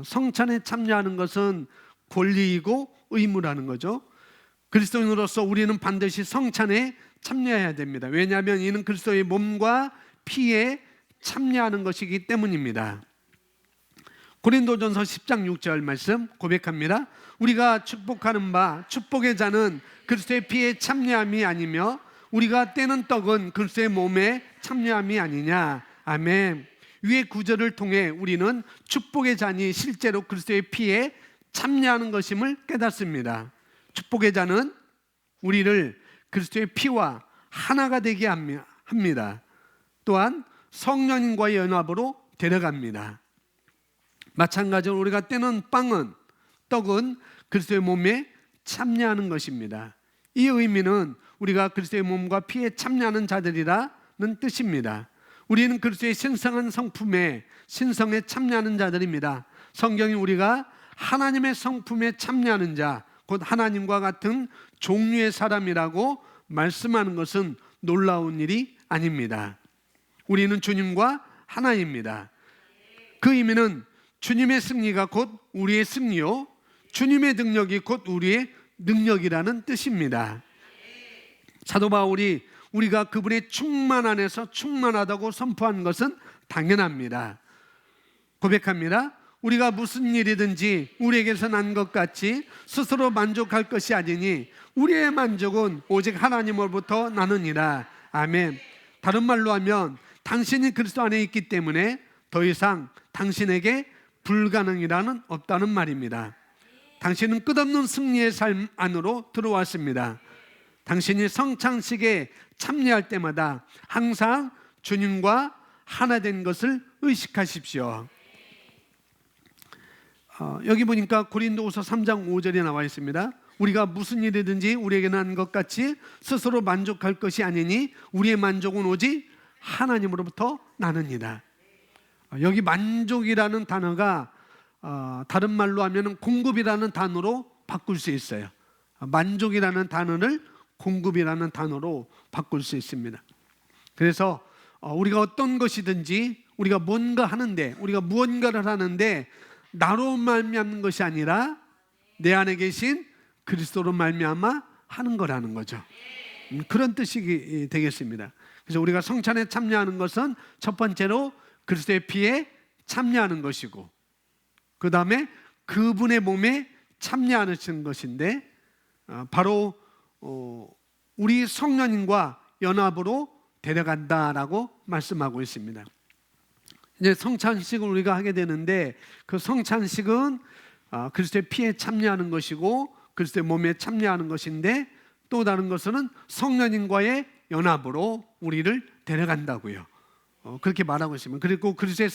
[SPEAKER 1] 성찬에 참여하는 것은 권리이고 의무라는 거죠. 그리스도인으로서 우리는 반드시 성찬에 참여해야 됩니다. 왜냐하면 이는 그리스도의 몸과 피에 참여하는 것이기 때문입니다. 고린도전서 10장 6절 말씀 고백합니다. 우리가 축복하는 바 축복의 잔은 그리스도의 피에 참여함이 아니며 우리가 떼는 떡은 그리스도의 몸에 참여함이 아니냐. 아멘. 위의 구절을 통해 우리는 축복의 잔이 실제로 그리스도의 피에 참여하는 것임을 깨닫습니다. 축복의 잔은 우리를 그리스도의 피와 하나가 되게 합니다. 또한 성령님과의 연합으로 데려갑니다. 마찬가지로 우리가 떼는 떡은 그리스도의 몸에 참여하는 것입니다. 이 의미는 우리가 그리스도의 몸과 피에 참여하는 자들이라는 뜻입니다. 우리는 그리스도의 신성한 성품에 신성에 참여하는 자들입니다. 성경이 우리가 하나님의 성품에 참여하는 자, 곧 하나님과 같은 종류의 사람이라고 말씀하는 것은 놀라운 일이 아닙니다. 우리는 주님과 하나입니다. 그 의미는 주님의 승리가 곧 우리의 승리요, 주님의 능력이 곧 우리의 능력이라는 뜻입니다. 사도 바울이 우리가 그분의 충만 안에서 충만하다고 선포한 것은 당연합니다. 고백합니다. 우리가 무슨 일이든지 우리에게서 난 것 같이 스스로 만족할 것이 아니니 우리의 만족은 오직 하나님으로부터 나느니라. 아멘. 다른 말로 하면 당신이 그리스도 안에 있기 때문에 더 이상 당신에게 불가능이라는 없다는 말입니다. 당신은 끝없는 승리의 삶 안으로 들어왔습니다. 당신이 성찬식에 참여할 때마다 항상 주님과 하나 된 것을 의식하십시오. 여기 보니까 고린도후서 3장 5절에 나와 있습니다. 우리가 무슨 일이든지 우리에게 난 것 같이 스스로 만족할 것이 아니니 우리의 만족은 오직 하나님으로부터 나느니라. 여기 만족이라는 단어가 다른 말로 하면 공급이라는 단어로 바꿀 수 있어요. 만족이라는 단어를 공급이라는 단어로 바꿀 수 있습니다. 그래서 우리가 어떤 것이든지 우리가 뭔가 하는데, 우리가 무언가를 하는데 나로 말미암는 것이 아니라 내 안에 계신 그리스도로 말미암아 하는 거라는 거죠. 그런 뜻이 되겠습니다. 그래서 우리가 성찬에 참여하는 것은 첫 번째로 그리스도의 피에 참여하는 것이고, 그 다음에 그분의 몸에 참여하는 것인데, 바로 우리 성령님과 연합으로 데려간다라고 말씀하고 있습니다. 이제 성찬식을 우리가 하게 되는데, 그 성찬식은 그리스도의 피에 참여하는 것이고 그리스도의 몸에 참여하는 것인데, 또 다른 것은 성령님과의 연합으로 우리를 데려간다고요. 그렇게 말하고 있습니다. 그리고 그리스도의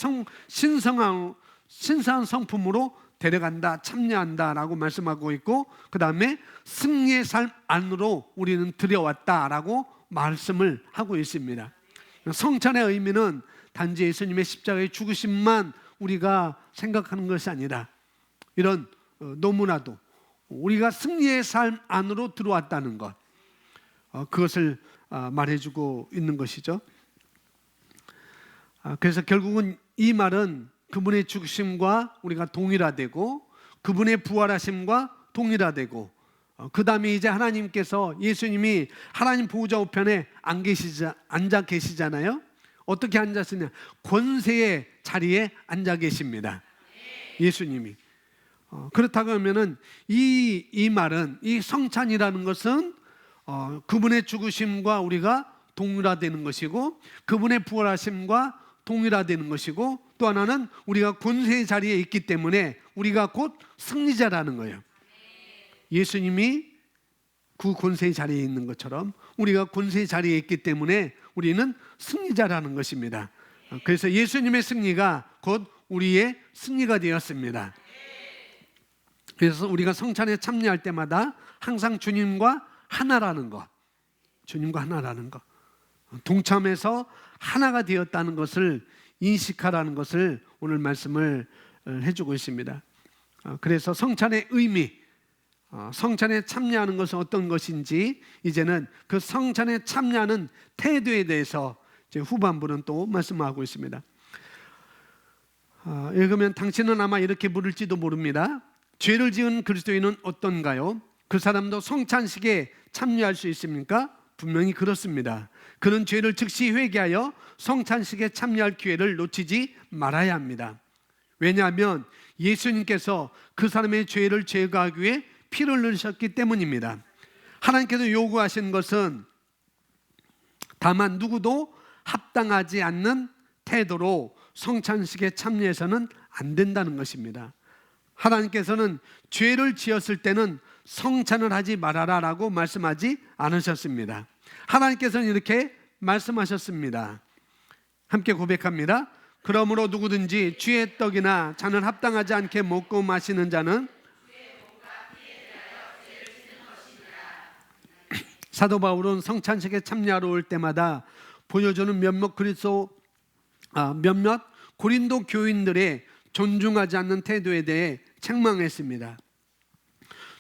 [SPEAKER 1] 신성한 성품으로 데려간다, 참여한다라고 말씀하고 있고, 그 다음에 승리의 삶 안으로 우리는 들여왔다라고 말씀을 하고 있습니다. 성찬의 의미는 단지 예수님의 십자가의 죽으심만 우리가 생각하는 것이 아니라, 이런 너무나도 우리가 승리의 삶 안으로 들어왔다는 것, 그것을 말해주고 있는 것이죠. 그래서 결국은 이 말은 그분의 죽으심과 우리가 동일화되고 그분의 부활하심과 동일화되고, 그 다음에 이제 하나님께서, 예수님이 하나님 보호자 우편에 앉아 계시잖아요. 어떻게 앉았으냐? 권세의 자리에 앉아 계십니다. 예수님이. 그렇다고 하면은 이 말은, 이 성찬이라는 것은 그분의 죽으심과 우리가 동일화되는 것이고, 그분의 부활하심과 동일화되는 것이고, 또 하나는 우리가 권세의 자리에 있기 때문에 우리가 곧 승리자라는 거예요. 예수님이 그 권세의 자리에 있는 것처럼 우리가 권세의 자리에 있기 때문에 우리는 승리자라는 것입니다. 그래서 예수님의 승리가 곧 우리의 승리가 되었습니다. 그래서 우리가 성찬에 참여할 때마다 항상 주님과 하나라는 것, 주님과 하나라는 것, 동참해서 하나가 되었다는 것을 인식하라는 것을 오늘 말씀을 해주고 있습니다. 그래서 성찬의 의미, 성찬에 참여하는 것은 어떤 것인지 이제는 그 성찬에 참여하는 태도에 대해서 이제 후반부는 또 말씀하고 있습니다. 읽으면 당신은 아마 이렇게 물을지도 모릅니다. 죄를 지은 그리스도인은 어떤가요? 그 사람도 성찬식에 참여할 수 있습니까? 분명히 그렇습니다. 그는 죄를 즉시 회개하여 성찬식에 참여할 기회를 놓치지 말아야 합니다. 왜냐하면 예수님께서 그 사람의 죄를 제거하기 위해 피를 흘리셨기 때문입니다. 하나님께서 요구하신 것은 다만 누구도 합당하지 않는 태도로 성찬식에 참여해서는 안 된다는 것입니다. 하나님께서는 죄를 지었을 때는 성찬을 하지 말아라 라고 말씀하지 않으셨습니다. 하나님께서는 이렇게 말씀하셨습니다. 함께 고백합니다. 그러므로 누구든지 주의 떡이나 잔을 합당하지 않게 먹고 마시는 자는 사도 바울은 성찬식에 참여하러 올 때마다 보여주는 몇몇 고린도 교인들의 존중하지 않는 태도에 대해 책망했습니다.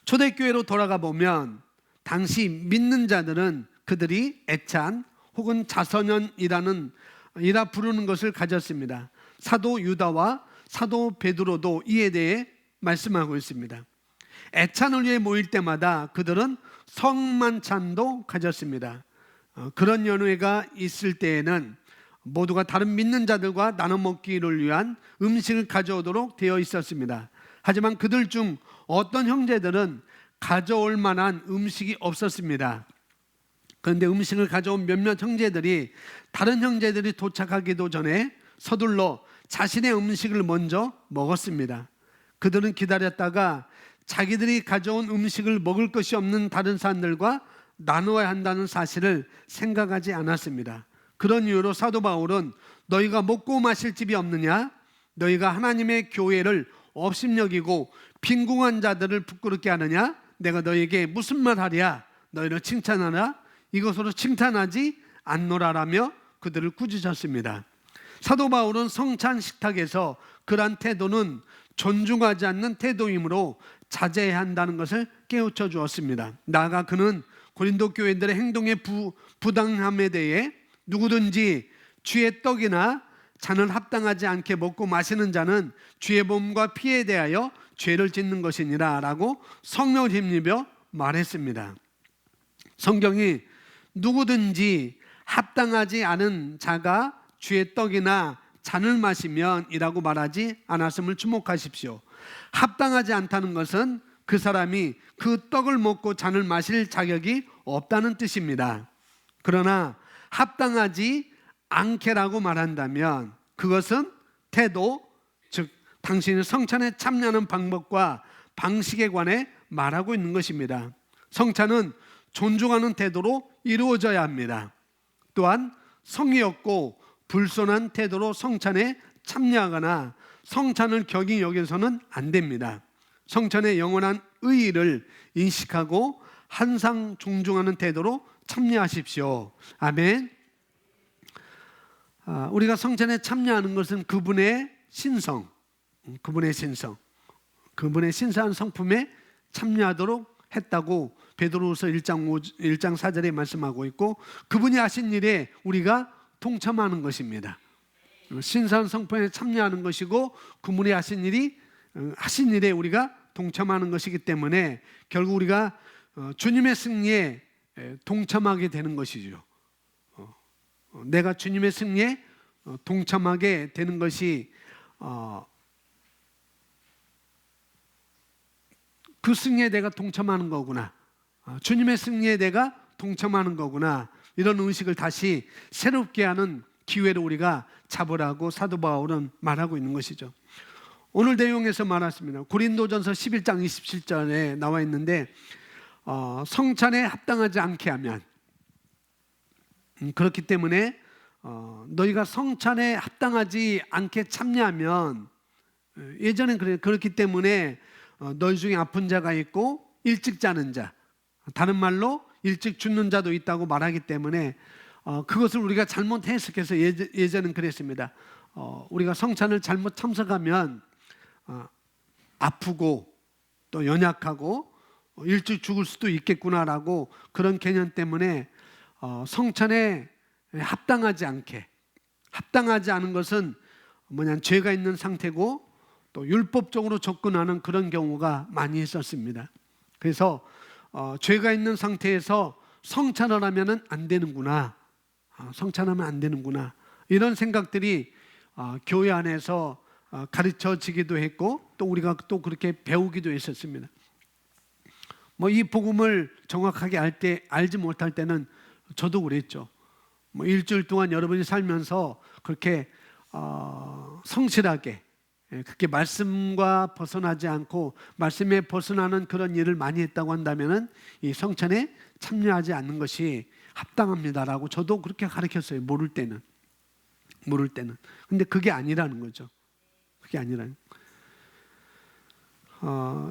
[SPEAKER 1] 초대교회로 돌아가 보면 당시 믿는 자들은 그들이 애찬 혹은 자선연이라 부르는 것을 가졌습니다. 사도 유다와 사도 베드로도 이에 대해 말씀하고 있습니다. 애찬을 위해 모일 때마다 그들은 성만찬도 가졌습니다. 그런 연회가 있을 때에는 모두가 다른 믿는 자들과 나눠 먹기를 위한 음식을 가져오도록 되어 있었습니다. 하지만 그들 중 어떤 형제들은 가져올 만한 음식이 없었습니다. 그런데 음식을 가져온 몇몇 형제들이 다른 형제들이 도착하기도 전에 서둘러 자신의 음식을 먼저 먹었습니다. 그들은 기다렸다가 자기들이 가져온 음식을 먹을 것이 없는 다른 사람들과 나누어야 한다는 사실을 생각하지 않았습니다. 그런 이유로 사도 바울은 너희가 먹고 마실 집이 없느냐? 너희가 하나님의 교회를 업심여기고 빈궁한 자들을 부끄럽게 하느냐? 내가 너희에게 무슨 말 하랴? 너희를 칭찬하라? 이것으로 칭찬하지 않노라라며 그들을 꾸짖었습니다. 사도 바울은 성찬 식탁에서 그러한 태도는 존중하지 않는 태도이므로 자제해야 한다는 것을 깨우쳐 주었습니다. 나아가 그는 고린도 교회들의 행동의 부당함에 대해 누구든지 주의 떡이나 잔을 합당하지 않게 먹고 마시는 자는 주의 몸과 피에 대하여 죄를 짓는 것이니라 라고 성령을 힘입어 말했습니다. 성경이 누구든지 합당하지 않은 자가 주의 떡이나 잔을 마시면 이라고 말하지 않았음을 주목하십시오. 합당하지 않다는 것은 그 사람이 그 떡을 먹고 잔을 마실 자격이 없다는 뜻입니다. 그러나 합당하지 않게라고 말한다면 그것은 태도, 즉 당신이 성찬에 참여하는 방법과 방식에 관해 말하고 있는 것입니다. 성찬은 존중하는 태도로 이루어져야 합니다. 또한 성의 없고 불손한 태도로 성찬에 참여하거나 성찬을 격히 여겨서는 안 됩니다. 성찬의 영원한 의의를 인식하고 항상 존중하는 태도로 참여하십시오. 아멘. 우리가 성찬에 참여하는 것은 그분의 신성, 그분의 신성한 성품에 참여하도록 했다고 베드로후서 1장 4절에 말씀하고 있고, 그분이 하신 일에 우리가 동참하는 것입니다. 신성한 성품에 참여하는 것이고 그분이 하신 일에 우리가 동참하는 것이기 때문에 결국 우리가 주님의 승리에 동참하게 되는 것이죠. 내가 주님의 승리에 동참하게 되는 것이 그 승리에 내가 동참하는 거구나. 주님의 승리에 내가 동참하는 거구나. 이런 의식을 다시 새롭게 하는 기회를 우리가 잡으라고 사도 바울은 말하고 있는 것이죠. 오늘 내용에서 말했습니다. 고린도전서 11장 27절에 나와 있는데 성찬에 합당하지 않게 하면, 그렇기 때문에 너희가 성찬에 합당하지 않게 참여하면, 예전엔 그렇기 때문에 너희 중에 아픈 자가 있고 일찍 자는 자, 다른 말로 일찍 죽는 자도 있다고 말하기 때문에 그것을 우리가 잘못 해석해서 예전은 그랬습니다. 우리가 성찬을 잘못 참석하면 아프고 또 연약하고 일찍 죽을 수도 있겠구나라고 그런 개념 때문에 성찬에 합당하지 않은 것은 죄가 있는 상태고 또 율법적으로 접근하는 그런 경우가 많이 있었습니다. 그래서 죄가 있는 상태에서 성찬을 하면 안 되는구나, 성찬하면 안 되는구나, 이런 생각들이 교회 안에서 가르쳐지기도 했고 또 우리가 또 그렇게 배우기도 했었습니다. 이 복음을 정확하게 알지 못할 때는 저도 그랬죠. 일주일 동안 여러분이 살면서 그렇게 성실하게 그렇게 말씀과 벗어나지 않고 말씀에 벗어나는 그런 일을 많이 했다고 한다면은 이 성찬에 참여하지 않는 것이 합당합니다라고 저도 그렇게 가르쳤어요. 모를 때는. 근데 그게 아니라는 거죠. 그게 아니라는.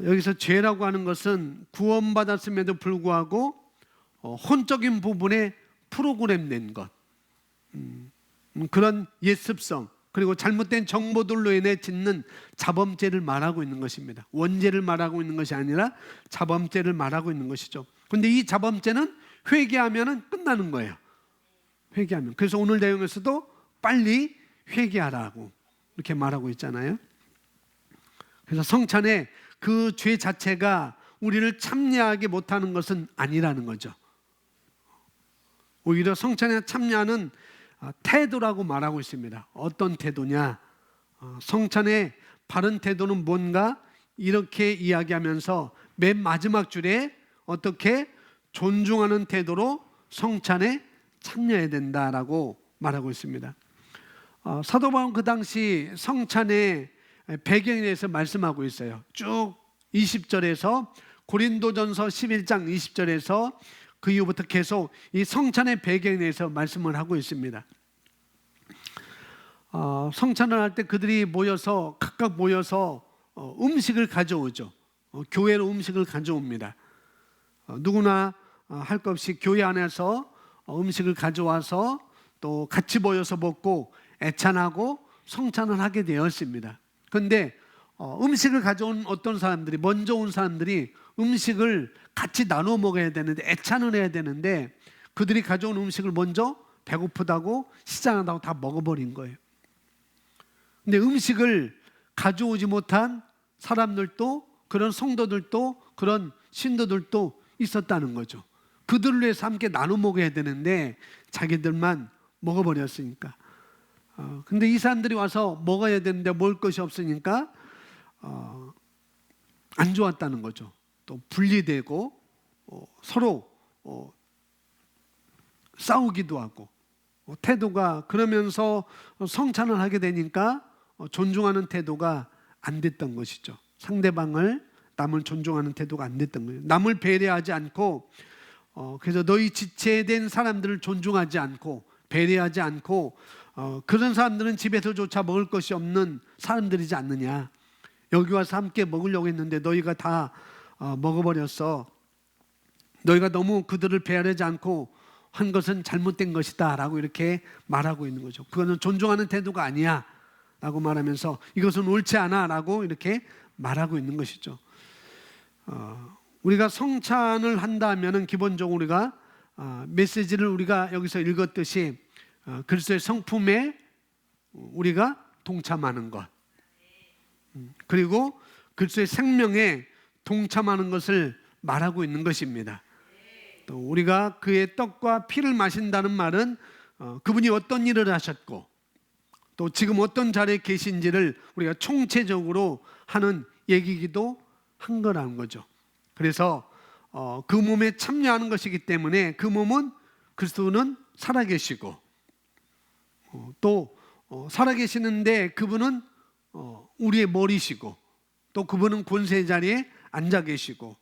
[SPEAKER 1] 여기서 죄라고 하는 것은 구원받았음에도 불구하고 혼적인 부분에 프로그램된 것, 그런 옛습성, 그리고 잘못된 정보들로 인해 짓는 자범죄를 말하고 있는 것입니다. 원죄를 말하고 있는 것이 아니라 자범죄를 말하고 있는 것이죠. 그런데 이 자범죄는 회개하면 끝나는 거예요. 회개하면. 그래서 오늘 내용에서도 빨리 회개하라고 이렇게 말하고 있잖아요. 그래서 성찬에 그 죄 자체가 우리를 참여하게 못하는 것은 아니라는 거죠. 오히려 성찬에 참여하는 태도라고 말하고 있습니다. 어떤 태도냐? 성찬의 바른 태도는 뭔가 이렇게 이야기하면서 맨 마지막 줄에 어떻게 존중하는 태도로 성찬에 참여해야 된다라고 말하고 있습니다. 사도 바울은 그 당시 성찬의 배경에 대해서 말씀하고 있어요. 쭉 20절에서 고린도전서 11장 20절에서 그 이후부터 계속 이 성찬의 배경에 대해서 말씀을 하고 있습니다. 성찬을 할 때 그들이 각각 모여서 음식을 가져오죠. 교회로 음식을 가져옵니다. 누구나 할 것 없이 교회 안에서 음식을 가져와서 또 같이 모여서 먹고 애찬하고 성찬을 하게 되었습니다. 그런데 음식을 가져온 어떤 사람들이, 먼저 온 사람들이 음식을 같이 나눠 먹어야 되는데, 애찬을 해야 되는데, 그들이 가져온 음식을 먼저 배고프다고 시장하다고 다 먹어버린 거예요. 근데 음식을 가져오지 못한 사람들도, 그런 성도들도, 그런 신도들도 있었다는 거죠. 그들을 위해서 함께 나눠 먹어야 되는데 자기들만 먹어버렸으니까. 근데 이 사람들이 와서 먹어야 되는데 먹을 것이 없으니까 안 좋았다는 거죠. 또 분리되고 서로 싸우기도 하고 태도가, 그러면서 성찬을 하게 되니까 존중하는 태도가 안 됐던 것이죠. 상대방을, 남을 존중하는 태도가 안 됐던 거예요. 남을 배려하지 않고, 그래서 너희 지체된 사람들을 존중하지 않고 배려하지 않고, 그런 사람들은 집에서조차 먹을 것이 없는 사람들이지 않느냐. 여기 와서 함께 먹으려고 했는데 너희가 다 먹어버렸어. 너희가 너무 그들을 배려하지 않고 한 것은 잘못된 것이다 라고 이렇게 말하고 있는 거죠. 그거는 존중하는 태도가 아니야 라고 말하면서 이것은 옳지 않아 라고 이렇게 말하고 있는 것이죠. 우리가 성찬을 한다면은 기본적으로 우리가 메시지를 우리가 여기서 읽었듯이 그리스도의 성품에 우리가 동참하는 것, 그리고 그리스도의 생명에 동참하는 것을 말하고 있는 것입니다. 또 우리가 그의 떡과 피를 마신다는 말은 그분이 어떤 일을 하셨고 또 지금 어떤 자리에 계신지를 우리가 총체적으로 하는 얘기기도 한 거라는 거죠. 그래서 그 몸에 참여하는 것이기 때문에 그 몸은 그리스도는 살아계시고 또 살아계시는데 그분은 우리의 머리시고 또 그분은 권세 자리에 앉아 계시고,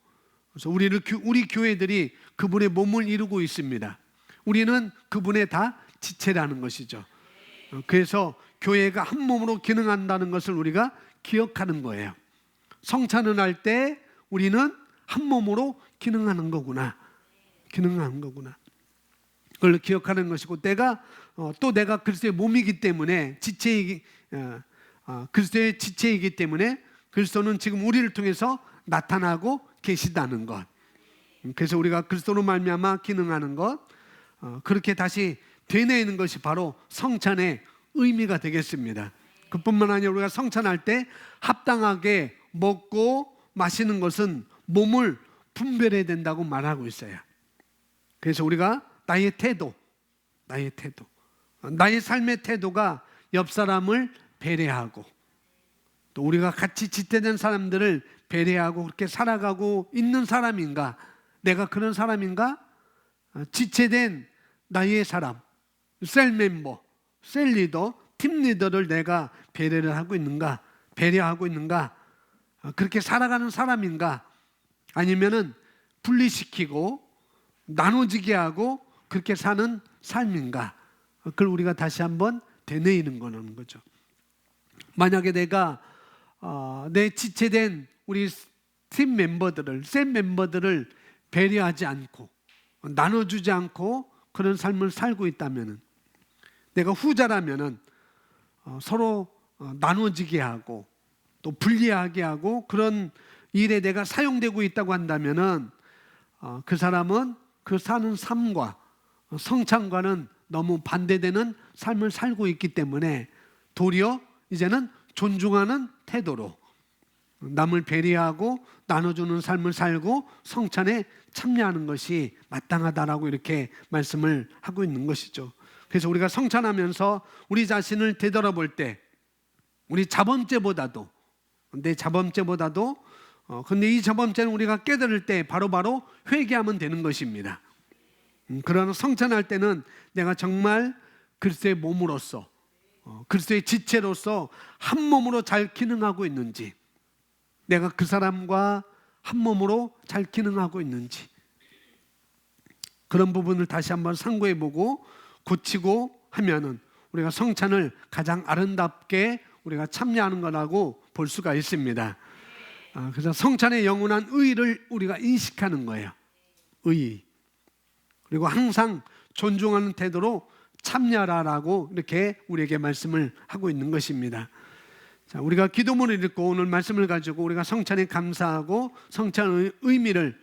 [SPEAKER 1] 그래서 우리 교회들이 그분의 몸을 이루고 있습니다. 우리는 그분의 다 지체라는 것이죠. 그래서 교회가 한 몸으로 기능한다는 것을 우리가 기억하는 거예요. 성찬을 할 때 우리는 한 몸으로 기능하는 거구나. 기능하는 거구나. 그걸 기억하는 것이고, 또 내가 그리스도의 몸이기 때문에 그리스도의 지체이기 때문에 그리스도는 지금 우리를 통해서 나타나고 계시다는 것. 그래서 우리가 그리스도로 말미암아 기능하는 것, 그렇게 다시 되뇌이는 것이 바로 성찬의 의미가 되겠습니다. 그뿐만 아니라 우리가 성찬할 때 합당하게 먹고 마시는 것은 몸을 분별해야 된다고 말하고 있어요. 그래서 우리가 나의 삶의 태도가 옆 사람을 배려하고, 또 우리가 같이 지체된 사람들을 배려하고 그렇게 살아가고 있는 사람인가? 내가 그런 사람인가? 지체된 나의 사람, 셀 멤버, 셀 리더, 팀 리더를 내가 배려를 하고 있는가? 배려하고 있는가? 그렇게 살아가는 사람인가? 아니면은 분리시키고 나눠지게 하고 그렇게 사는 삶인가? 그걸 우리가 다시 한번 되뇌이는 거는 거죠. 만약에 내가 내 지체된 우리 팀 멤버들을, 셀 멤버들을 배려하지 않고 나눠주지 않고 그런 삶을 살고 있다면은, 내가 후자라면은 서로 나눠지게 하고 또 분리하게 하고 그런 일에 내가 사용되고 있다고 한다면은 그 사람은 그 사는 삶과 성찬과는 너무 반대되는 삶을 살고 있기 때문에 도리어 이제는 존중하는 태도로 남을 배려하고 나눠주는 삶을 살고 성찬에 참여하는 것이 마땅하다라고 이렇게 말씀을 하고 있는 것이죠. 그래서 우리가 성찬하면서 우리 자신을 되돌아볼 때, 우리 자범죄보다도, 내 자범죄보다도 근데 이 자범죄는 우리가 깨달을 때 바로바로 회개하면 되는 것입니다. 그러나 성찬할 때는 내가 정말 그리스도의 몸으로서, 그리스도의 지체로서 한 몸으로 잘 기능하고 있는지, 내가 그 사람과 한 몸으로 잘 기능하고 있는지, 그런 부분을 다시 한번 상고해보고 고치고 하면은 우리가 성찬을 가장 아름답게 우리가 참여하는 거라고 볼 수가 있습니다. 그래서 성찬의 영원한 의의를 우리가 인식하는 거예요. 의의. 그리고 항상 존중하는 태도로 참여하라라고 이렇게 우리에게 말씀을 하고 있는 것입니다. 자, 우리가 기도문을 읽고 오늘 말씀을 가지고 우리가 성찬에 감사하고 성찬의 의미를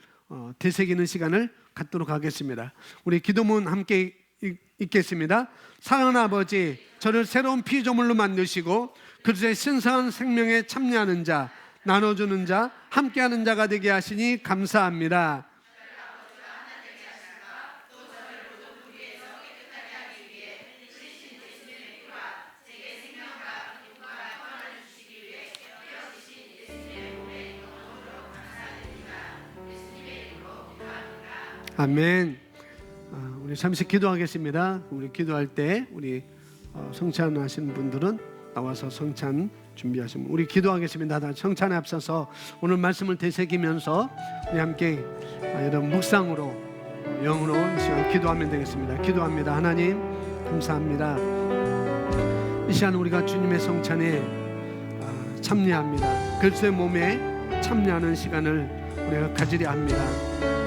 [SPEAKER 1] 되새기는 시간을 갖도록 하겠습니다. 우리 기도문 함께 읽겠습니다. 사랑하는 아버지, 저를 새로운 피조물로 만드시고 그리스도의 신성한 생명에 참여하는 자, 나눠주는 자, 함께하는 자가 되게 하시니 감사합니다. 아멘. 우리 잠시 기도하겠습니다. 우리 기도할 때 우리 성찬 하시는 분들은 나와서 성찬 준비하시면 우리 기도하겠습니다. 성찬에 앞서서 오늘 말씀을 되새기면서 우리 함께 이런 묵상으로 영으로 이 시간 기도하면 되겠습니다. 기도합니다. 하나님 감사합니다. 이 시간 우리가 주님의 성찬에 참여합니다. 그리스도의 몸에 참여하는 시간을 우리가 가지려 합니다.